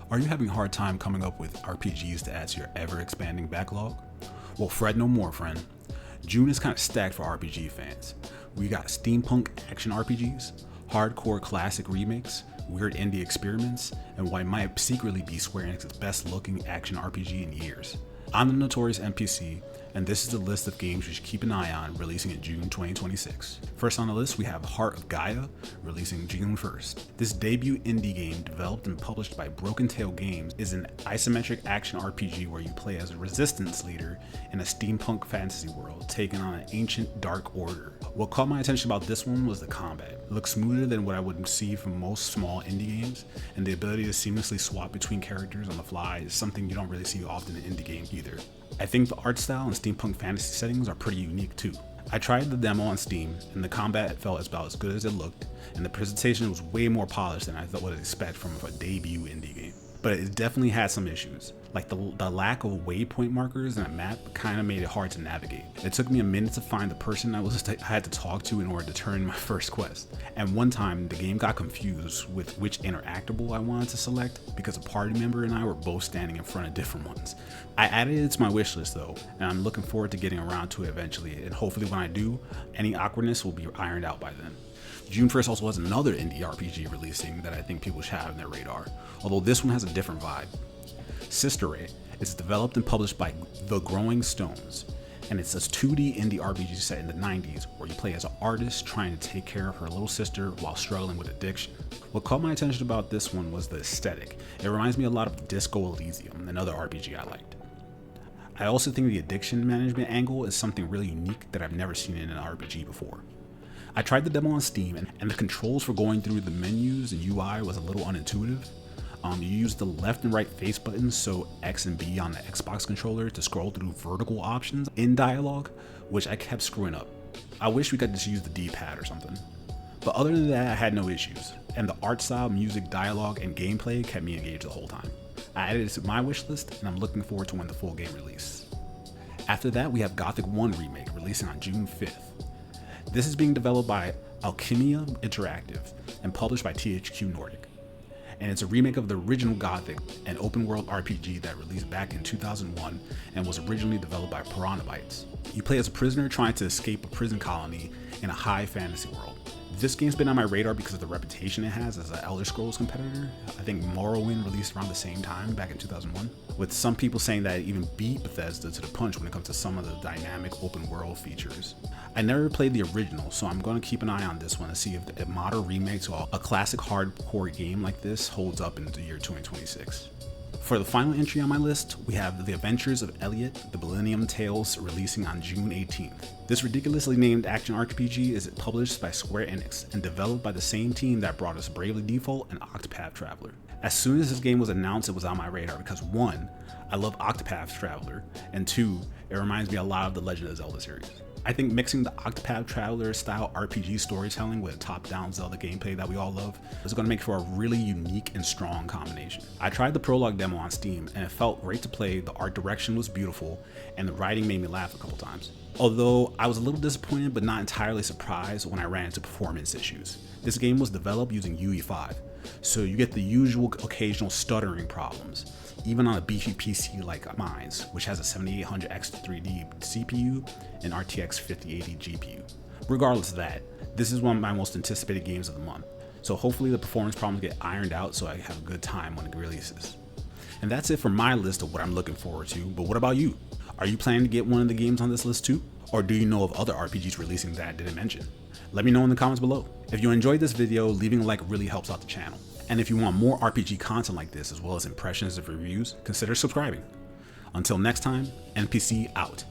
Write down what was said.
Are you having a hard time coming up with RPGs to add to your ever-expanding backlog? Well, fret no more, friend. June is kind of stacked for RPG fans. We got steampunk action RPGs, hardcore classic remakes, weird indie experiments, and what might secretly be Square Enix's best-looking action RPG in years. I'm the notorious N.P.C, and this is the list of games you should keep an eye on releasing in June 2026. First on the list, we have Heart of Gaia, releasing June 1st. This debut indie game, developed and published by Broken Tail Games, is an isometric action RPG where you play as a resistance leader in a steampunk fantasy world, taking on an ancient dark order. What caught my attention about this one was the combat. It looks smoother than what I would see from most small indie games, and the ability to seamlessly swap between characters on the fly is something you don't really see often in indie games either. I think the art style and steampunk fantasy settings are pretty unique too. I tried the demo on Steam, and the combat felt about as good as it looked, and the presentation was way more polished than I thought would expect from a debut indie game. But it definitely had some issues, like the lack of waypoint markers in a map kind of made it hard to navigate. It took me a minute to find the person I had to talk to in order to turn my first quest. And one time, the game got confused with which interactable I wanted to select because a party member and I were both standing in front of different ones. I added it to my wishlist though, and I'm looking forward to getting around to it eventually, and hopefully when I do, any awkwardness will be ironed out by then. June 1st also has another indie RPG releasing that I think people should have on their radar, although this one has a different vibe. Sister Ray is developed and published by The Growing Stones, and it's a 2D indie RPG set in the 90s where you play as an artist trying to take care of her little sister while struggling with addiction. What caught my attention about this one was the aesthetic. It reminds me a lot of Disco Elysium, another RPG I liked. I also think the addiction management angle is something really unique that I've never seen in an RPG before. I tried the demo on Steam, and the controls for going through the menus and UI was a little unintuitive. You use the left and right face buttons, so X and B on the Xbox controller, to scroll through vertical options in dialogue, which I kept screwing up. I wish we could just use the D-pad or something. But other than that, I had no issues, and the art style, music, dialogue, and gameplay kept me engaged the whole time. I added it to my wishlist, and I'm looking forward to when the full game releases. After that, we have Gothic 1 Remake, releasing on June 5th. This is being developed by Alchemia Interactive and published by THQ Nordic. And it's a remake of the original Gothic, an open world RPG that released back in 2001 and was originally developed by Piranha Bytes. You play as a prisoner trying to escape a prison colony in a high fantasy world. This game's been on my radar because of the reputation it has as an Elder Scrolls competitor. I think Morrowind released around the same time, back in 2001, with some people saying that it even beat Bethesda to the punch when it comes to some of the dynamic open world features. I never played the original, so I'm going to keep an eye on this one to see if a modern remake to a classic hardcore game like this holds up in the year 2026. For the final entry on my list, we have The Adventures of Elliot, The Millennium Tales, releasing on June 18th. This ridiculously named action RPG is published by Square Enix and developed by the same team that brought us Bravely Default and Octopath Traveler. As soon as this game was announced, it was on my radar because 1, I love Octopath Traveler, and 2, it reminds me a lot of the Legend of Zelda series. I think mixing the Octopath Traveler style RPG storytelling with top-down Zelda gameplay that we all love is going to make for a really unique and strong combination. I tried the prologue demo on Steam and it felt great to play, the art direction was beautiful, and the writing made me laugh a couple times. Although I was a little disappointed but not entirely surprised when I ran into performance issues. This game was developed using UE5, so you get the usual occasional stuttering problems, even on a beefy PC like mine's, which has a 7800X3D CPU and RTX 5080 GPU. Regardless of that, this is one of my most anticipated games of the month, so hopefully the performance problems get ironed out so I have a good time when it releases. And that's it for my list of what I'm looking forward to, but what about you? Are you planning to get one of the games on this list too? Or do you know of other RPGs releasing that I didn't mention? Let me know in the comments below. If you enjoyed this video, leaving a like really helps out the channel. And if you want more RPG content like this, as well as impressions and reviews, consider subscribing. Until next time, N.P.C. out.